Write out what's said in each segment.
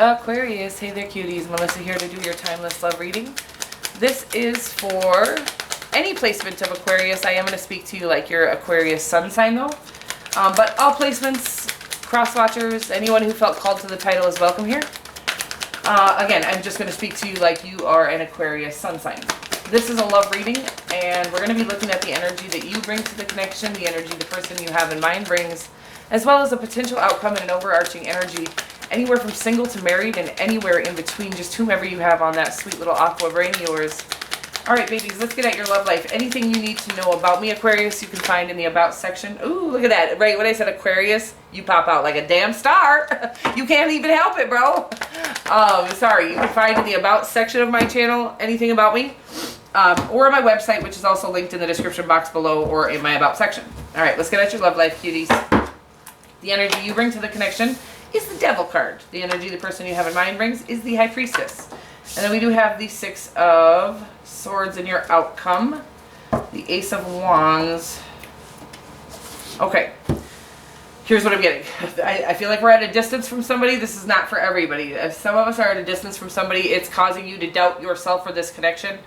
Aquarius, hey there cuties, Melissa here to do your timeless love reading. This is for any placement of Aquarius. I am going to speak to you like your Aquarius sun sign though. But all placements, cross watchers, anyone who felt called to the title is welcome here. Again, I'm just going to speak to you like you are an Aquarius sun sign. This is a love reading, and we're going to be looking at the energy that you bring to the connection, the energy the person you have in mind brings, as well as a potential outcome and an overarching energy. Anywhere from single to married and anywhere in between, just whomever you have on that sweet little aqua brain of yours. All right, babies, let's get at your love life. Anything you need to know about me, Aquarius, you can find in the About section. Ooh, look at that. Right when I said Aquarius, you pop out like a damn star. You can't even help it, bro. Sorry, you can find in the About section of my channel anything about me. Or my website, which is also linked in the description box below or in my About section. All right, let's get at your love life, cuties. The energy you bring to the connection is the Devil card. The energy the person you have in mind brings is the High Priestess. And then we do have the Six of Swords in your outcome. The Ace of Wands. Okay. Here's what I'm getting. I feel like we're at a distance from somebody. This is not for everybody. If some of us are at a distance from somebody, it's causing you to doubt yourself for this connection.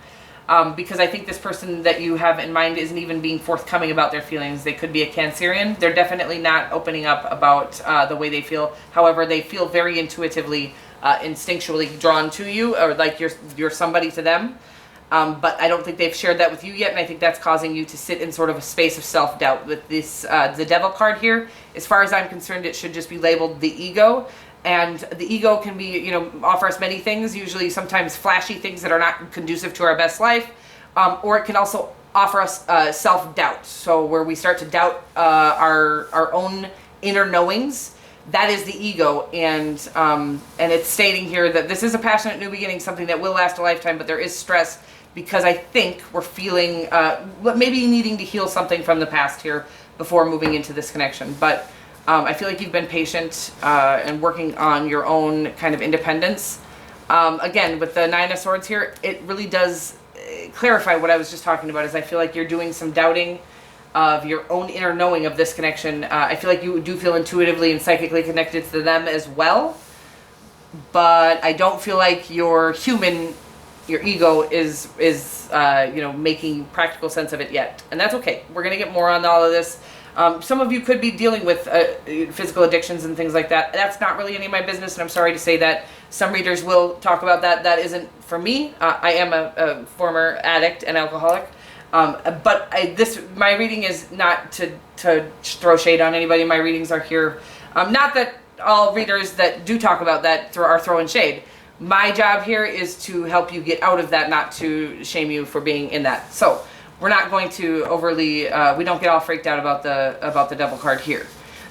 Because I think this person that you have in mind isn't even being forthcoming about their feelings. They could be a Cancerian. They're definitely not opening up about the way they feel. However, they feel very intuitively, instinctually drawn to you, or like you're somebody to them. But I don't think they've shared that with you yet, and I think that's causing you to sit in sort of a space of self-doubt with this, the Devil card here. As far as I'm concerned, it should just be labeled the ego. And the ego can be, you know, offer us many things, usually sometimes flashy things that are not conducive to our best life. Or it can also offer us self-doubt. So where we start to doubt our own inner knowings. That is the ego. And it's stating here that this is a passionate new beginning, something that will last a lifetime, but there is stress because I think we're feeling, maybe needing to heal something from the past here before moving into this connection. But I feel like you've been patient and working on your own kind of independence. Again, with the Nine of Swords here, it really does clarify what I was just talking about. Is I feel like you're doing some doubting of your own inner knowing of this connection. I feel like you do feel intuitively and psychically connected to them as well. But I don't feel like your ego is you know, making practical sense of it yet. And that's okay. We're going to get more on all of this. Some of you could be dealing with physical addictions and things like that. That's not really any of my business, and I'm sorry to say that. Some readers will talk about that. That isn't for me. I am a former addict and alcoholic. But my reading is not to throw shade on anybody. My readings are here. Not that all readers that do talk about that are throwing shade. My job here is to help you get out of that, not to shame you for being in that. So we're not going to overly, we don't get all freaked out about the Devil card here.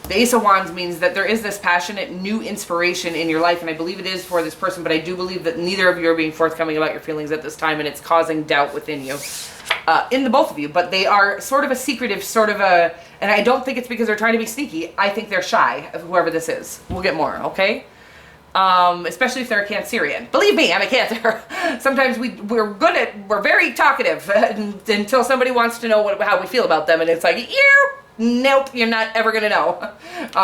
The Ace of Wands means that there is this passionate new inspiration in your life, and I believe it is for this person, but I do believe that neither of you are being forthcoming about your feelings at this time, and it's causing doubt within you, in the both of you. But they are sort of a secretive, and I don't think it's because they're trying to be sneaky. I think they're shy of whoever this is. We'll get more, okay? Especially if they're a Cancerian. Believe me, I'm a Cancer. Sometimes we're very talkative until somebody wants to know how we feel about them, and it's like, nope, you're not ever gonna know.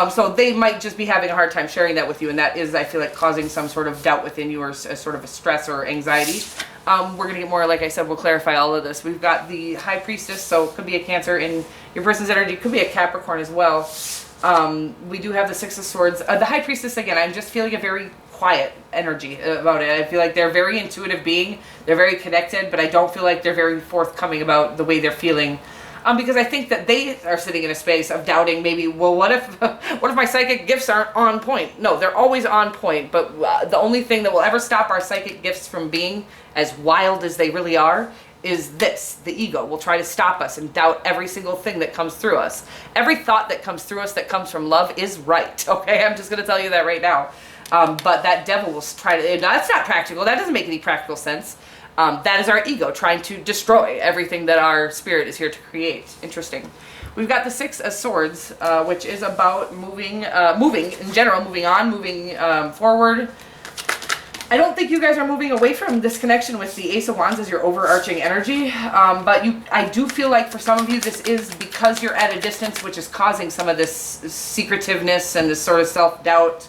So they might just be having a hard time sharing that with you, and that is, I feel like, causing some sort of doubt within you, or sort of a stress or anxiety. We're gonna get more, like I said, we'll clarify all of this. We've got the High Priestess, so it could be a Cancer in your person's energy, it could be a Capricorn as well. We do have the Six of Swords. The High Priestess, again, I'm just feeling a very quiet energy about it. I feel like they're a very intuitive being. They're very connected, but I don't feel like they're very forthcoming about the way they're feeling. Because I think that they are sitting in a space of doubting maybe, well, what if my psychic gifts aren't on point? No, they're always on point, but the only thing that will ever stop our psychic gifts from being as wild as they really are is this. The ego will try to stop us and doubt every single thing that comes through us. Every thought that comes through us that comes from love is right, okay? I'm just going to tell you that right now. But that devil will try to, that's not practical. That doesn't make any practical sense. That is our ego trying to destroy everything that our spirit is here to create. Interesting. We've got the Six of Swords, which is about moving in general, moving on, moving forward. I don't think you guys are moving away from this connection with the Ace of Wands as your overarching energy, but I do feel like for some of you this is because you're at a distance, which is causing some of this secretiveness and this sort of self-doubt.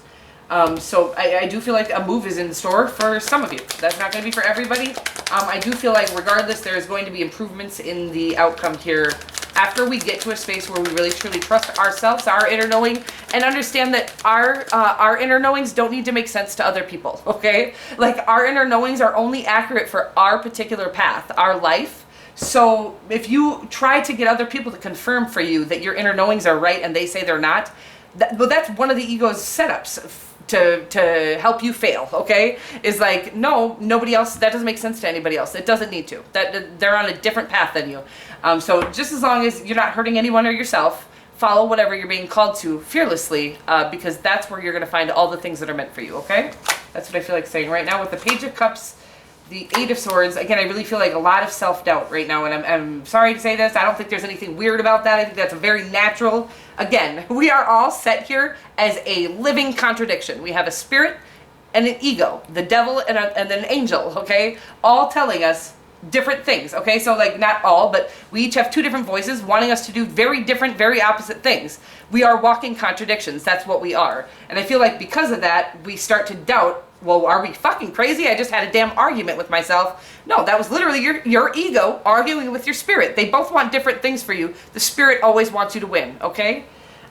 So I do feel like a move is in store for some of you. That's not going to be for everybody. I do feel like regardless, there is going to be improvements in the outcome here after we get to a space where we really truly trust ourselves, our inner knowing, and understand that our inner knowings don't need to make sense to other people, okay? Like, our inner knowings are only accurate for our particular path, our life. So if you try to get other people to confirm for you that your inner knowings are right and they say they're not, that's one of the ego's setups to help you fail, okay? Is like, no, nobody else, that doesn't make sense to anybody else. It doesn't need to. That they're on a different path than you. So just as long as you're not hurting anyone or yourself, follow whatever you're being called to fearlessly, because that's where you're going to find all the things that are meant for you, okay? That's what I feel like saying right now with the Page of Cups, the Eight of Swords. Again, I really feel like a lot of self-doubt right now, and I'm sorry to say this. I don't think there's anything weird about that. I think that's a very natural. Again, we are all set here as a living contradiction. We have a spirit and an ego, the devil and an angel, okay? All telling us different things, okay? So, like, not all, but we each have two different voices wanting us to do very different, very opposite things. We are walking contradictions. That's what we are. And I feel like because of that, we start to doubt, well, are we fucking crazy? I just had a damn argument with myself. No, that was literally your ego arguing with your spirit. They both want different things for you. The spirit always wants you to win, okay?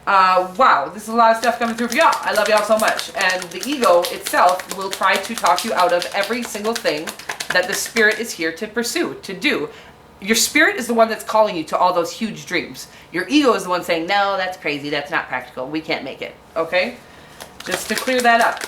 Wow, this is a lot of stuff coming through for y'all. I love y'all so much. And the ego itself will try to talk you out of every single thing that the spirit is here to pursue, to do. Your spirit is the one that's calling you to all those huge dreams. Your ego is the one saying, no, that's crazy. That's not practical. We can't make it, okay? Just to clear that up.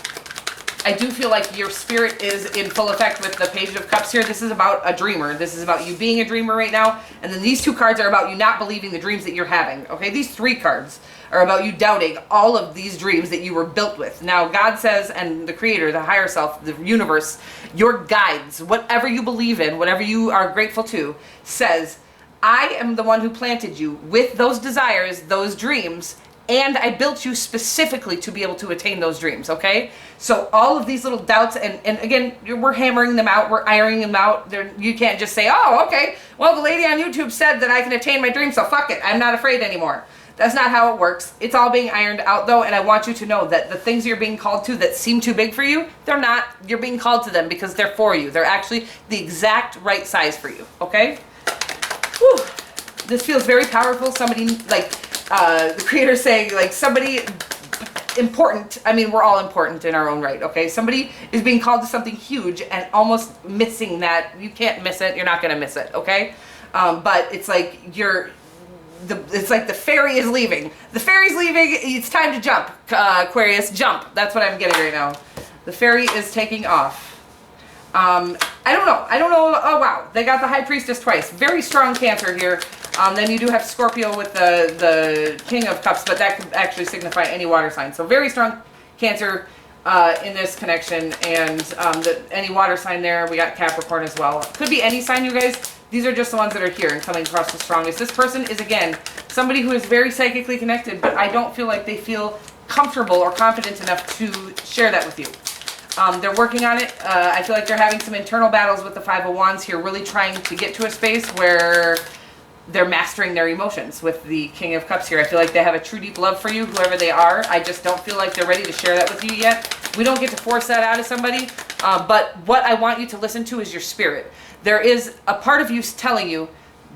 I do feel like your spirit is in full effect with the Page of Cups here. This is about a dreamer. This is about you being a dreamer right now. And then these two cards are about you not believing the dreams that you're having. Okay, these three cards are about you doubting all of these dreams that you were built with. Now, God says, and the Creator, the higher self, the universe, your guides, whatever you believe in, whatever you are grateful to, says, I am the one who planted you with those desires, those dreams, and I built you specifically to be able to attain those dreams, okay? So all of these little doubts, and again, we're hammering them out, we're ironing them out. You can't just say, oh, okay, well, the lady on YouTube said that I can attain my dreams, so fuck it, I'm not afraid anymore. That's not how it works. It's all being ironed out, though, and I want you to know that the things you're being called to that seem too big for you, they're not. You're being called to them because they're for you. They're actually the exact right size for you, okay? Whew. This feels very powerful. Somebody, like, the Creator saying, like, somebody important. I mean, we're all important in our own right, okay? Somebody is being called to something huge and almost missing that. You can't miss it. You're not going to miss it, okay? But it's like it's like the ferry is leaving. The ferry's leaving. It's time to jump, Aquarius. Jump. That's what I'm getting right now. The ferry is taking off. I don't know. Oh, wow. They got the High Priestess twice. Very strong Cancer here. Then you do have Scorpio with the King of Cups, but that could actually signify any water sign. So very strong Cancer in this connection. And any water sign there. We got Capricorn as well. Could be any sign, you guys. These are just the ones that are here and coming across the strongest. This person is, again, somebody who is very psychically connected, but I don't feel like they feel comfortable or confident enough to share that with you. They're working on it. I feel like they're having some internal battles with the Five of Wands here, really trying to get to a space where they're mastering their emotions with the King of Cups here. I feel like they have a true deep love for you, whoever they are. I just don't feel like they're ready to share that with you yet. We don't get to force that out of somebody, but what I want you to listen to is your spirit. There is a part of you telling you,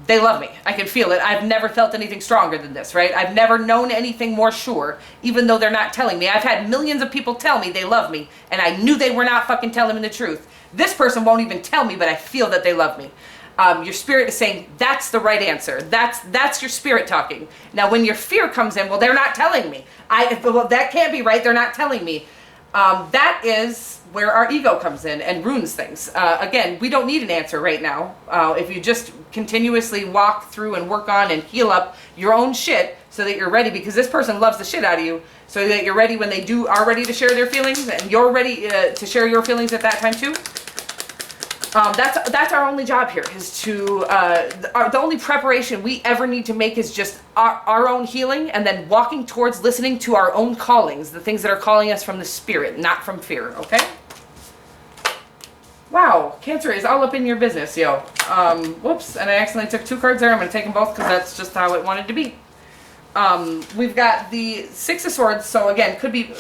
they love me. I can feel it. I've never felt anything stronger than this, right? I've never known anything more sure, even though they're not telling me. I've had millions of people tell me they love me, and I knew they were not fucking telling me the truth. This person won't even tell me, but I feel that they love me. Your spirit is saying, that's the right answer. That's your spirit talking. Now, when your fear comes in, well, they're not telling me. Well, that can't be right. They're not telling me. That is where our ego comes in and ruins things. Again, we don't need an answer right now. If you just continuously walk through and work on and heal up your own shit so that you're ready, because this person loves the shit out of you, so that you're ready when they are ready to share their feelings, and you're ready to share your feelings at that time too. That's our only job here, is to, the only preparation we ever need to make is just our own healing, and then walking towards listening to our own callings, the things that are calling us from the spirit, not from fear, okay? Wow, Cancer is all up in your business, yo. Whoops, and I accidentally took two cards there. I'm going to take them both because that's just how it wanted to be. We've got the Six of Swords, so again, could be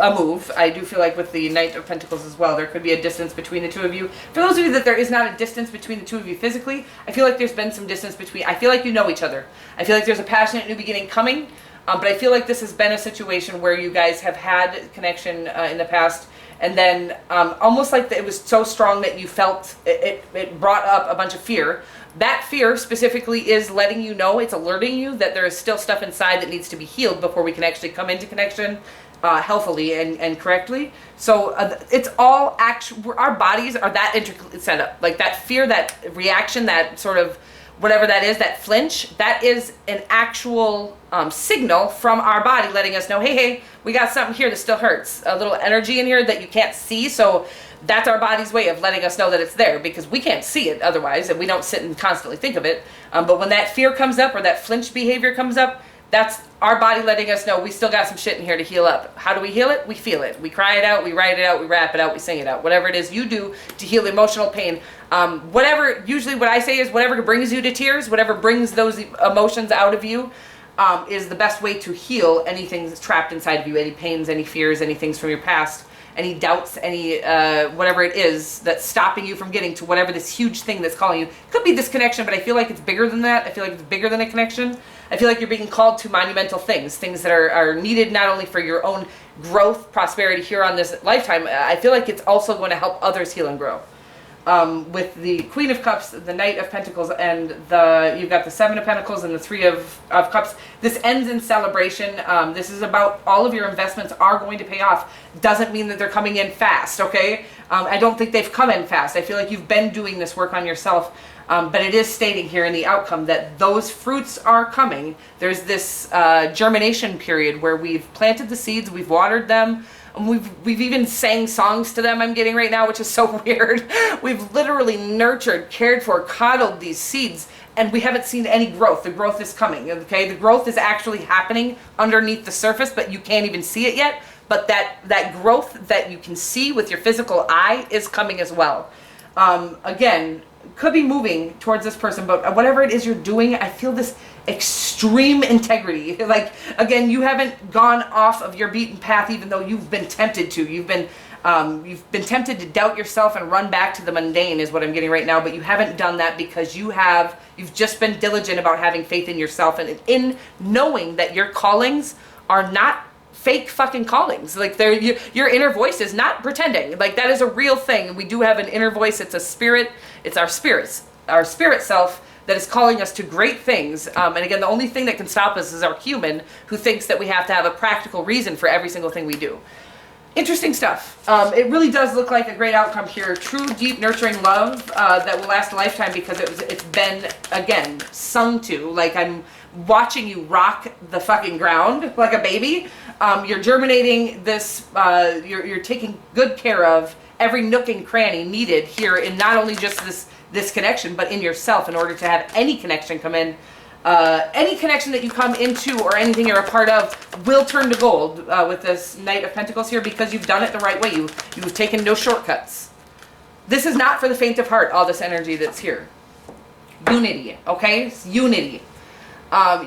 a move. I do feel like with the Knight of Pentacles as well, there could be a distance between the two of you. For those of you that there is not a distance between the two of you physically, I feel like there's been some distance between, I feel like you know each other. I feel like there's a passionate new beginning coming, but I feel like this has been a situation where you guys have had connection in the past, and then almost like it was so strong that you felt it brought up a bunch of fear. That fear specifically is letting you know, it's alerting you that there is still stuff inside that needs to be healed before we can actually come into connection healthily and correctly. So it's all our bodies are that intricately set up. Like that fear, that reaction, that sort of whatever that is, that flinch, that is an actual signal from our body letting us know, hey, we got something here that still hurts. A little energy in here that you can't see. So that's our body's way of letting us know that it's there, because we can't see it otherwise, and we don't sit and constantly think of it. But when that fear comes up or that flinch behavior comes up, that's our body letting us know we still got some shit in here to heal up. How do we heal it? We feel it. We cry it out, we write it out, we rap it out, we sing it out. Whatever it is you do to heal emotional pain. Whatever, usually what I say is whatever brings you to tears, whatever brings those emotions out of you, is the best way to heal anything that's trapped inside of you, any pains, any fears, any things from your past, any doubts, any whatever it is that's stopping you from getting to whatever this huge thing that's calling you. It could be disconnection, but I feel like it's bigger than that. I feel like it's bigger than a connection. I feel like you're being called to monumental things that are needed not only for your own growth, prosperity here on this lifetime. I feel like it's also going to help others heal and grow. With the Queen of Cups, the Knight of Pentacles, and you've got the Seven of Pentacles and the Three of Cups. This ends in celebration. This is about all of your investments are going to pay off. Doesn't mean that they're coming in fast, okay? I don't think they've come in fast. I feel like you've been doing this work on yourself, but it is stating here in the outcome that those fruits are coming. There's this germination period where we've planted the seeds, we've watered them, we've even sang songs to them, I'm getting right now, which is so weird. We've literally nurtured, cared for, coddled these seeds, and we haven't seen any growth. The growth is coming, okay? The growth is actually happening underneath the surface, but you can't even see it yet. But that growth that you can see with your physical eye is coming as well. Again, could be moving towards this person, but whatever it is you're doing, I feel this extreme integrity. Like, again, you haven't gone off of your beaten path, even though you've been tempted to. You've been tempted to doubt yourself and run back to the mundane is what I'm getting right now, but you haven't done that because you've just been diligent about having faith in yourself and in knowing that your callings are not fake fucking callings. Like your inner voice is not pretending. Like that is a real thing. We do have an inner voice. It's a spirit. It's our spirit self that is calling us to great things. And again, the only thing that can stop us is our human who thinks that we have to have a practical reason for every single thing we do. Interesting stuff. It really does look like a great outcome here. True, deep, nurturing love that will last a lifetime because it's been, again, sung to. Like I'm watching you rock the fucking ground like a baby. You're germinating this, you're taking good care of every nook and cranny needed here in not only just this connection, but in yourself in order to have any connection come in. Any connection that you come into or anything you're a part of will turn to gold with this Knight of Pentacles here because you've done it the right way. You've taken no shortcuts. This is not for the faint of heart, all this energy that's here. Unity, okay? It's unity.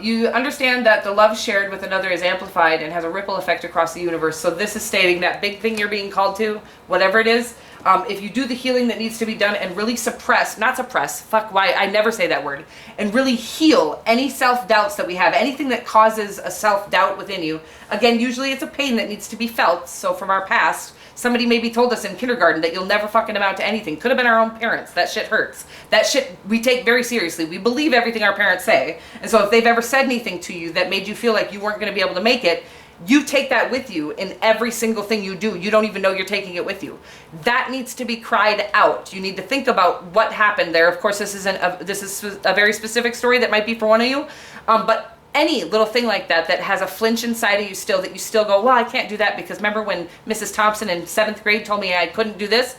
You understand that the love shared with another is amplified and has a ripple effect across the universe. So this is stating that big thing you're being called to, whatever it is, if you do the healing that needs to be done and really I never say that word, and really heal any self-doubts that we have, anything that causes a self-doubt within you. Again, usually it's a pain that needs to be felt. So from our past, somebody maybe told us in kindergarten that you'll never fucking amount to anything. Could have been our own parents. That shit hurts. That shit we take very seriously. We believe everything our parents say. And so if they've ever said anything to you that made you feel like you weren't going to be able to make it, you take that with you in every single thing you do. You don't even know you're taking it with you. That needs to be cried out. You need to think about what happened there. Of course, this is a very specific story that might be for one of you. But any little thing like that has a flinch inside of you still, that you still go, well, I can't do that because remember when Mrs. Thompson in 7th grade told me I couldn't do this?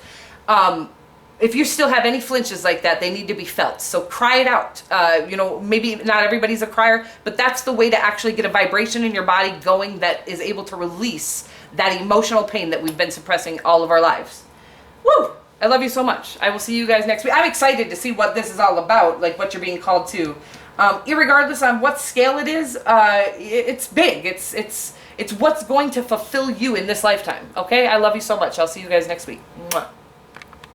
If you still have any flinches like that, they need to be felt. So cry it out. Maybe not everybody's a crier, but that's the way to actually get a vibration in your body going that is able to release that emotional pain that we've been suppressing all of our lives. Woo! I love you so much. I will see you guys next week. I'm excited to see what this is all about, like what you're being called to. Irregardless on what scale it is, it's big. It's what's going to fulfill you in this lifetime. Okay? I love you so much. I'll see you guys next week. Mwah.